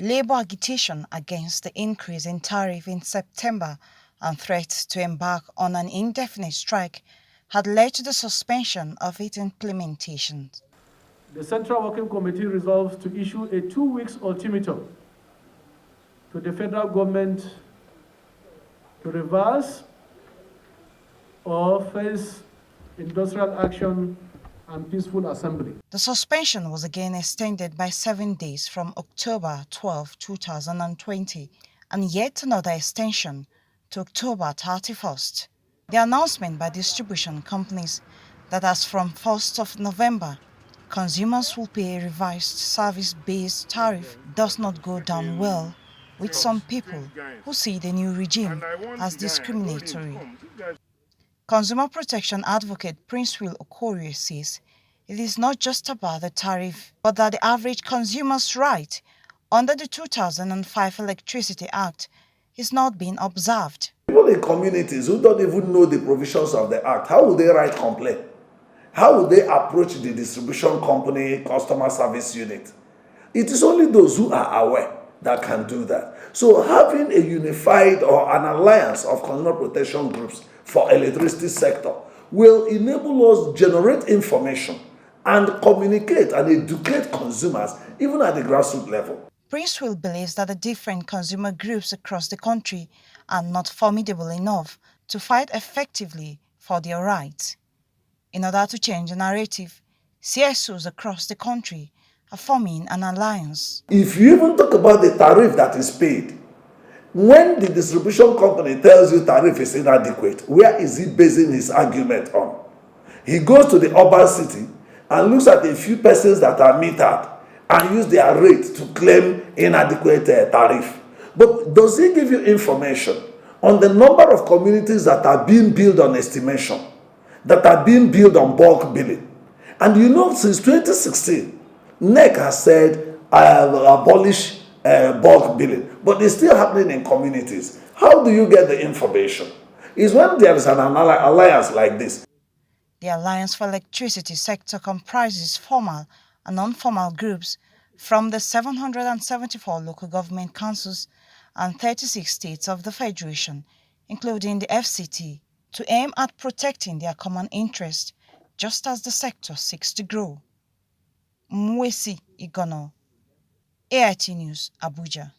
Labour agitation against the increase in tariff in September and threats to embark on an indefinite strike had led to the suspension of its implementation. The Central Working Committee resolves to issue a 2-week ultimatum to the federal government to reverse or face industrial action and peaceful assembly. The suspension was again extended by 7 days from October 12, 2020, and yet another extension to October 31st. The announcement by distribution companies that as from 1st of November, consumers will pay a revised service-based tariff does not go down well with some people who see the new regime as discriminatory. Consumer protection advocate Prince Will Okorie says it is not just about the tariff, but that the average consumer's right under the 2005 Electricity Act is not being observed. People in communities who don't even know the provisions of the Act, how would they write complaint? How would they approach the distribution company, customer service unit? It is only those who are aware that can do that. So having a unified or an alliance of consumer protection groups for electricity sector will enable us generate information and communicate and educate consumers even at the grassroots level. Prince Will believes that the different consumer groups across the country are not formidable enough to fight effectively for their rights. In order to change the narrative, CSOs across the country are forming an alliance. If you even talk about the tariff that is paid, when the distribution company tells you tariff is inadequate, where is he basing his argument on? He goes to the urban city and looks at a few persons that are metered and use their rate to claim inadequate tariff. But does he give you information on the number of communities that are being billed on estimation, that are being billed on bulk billing? And you know, since 2016, NEC has said, I have abolished bulk billing, but it's still happening in communities. How do you get the information? It's when there is an alliance like this. The Alliance for Electricity sector comprises formal and non-formal groups from the 774 local government councils and 36 states of the Federation, including the FCT, to aim at protecting their common interest, just as the sector seeks to grow. Dorcas Igonor, AIT News, Abuja.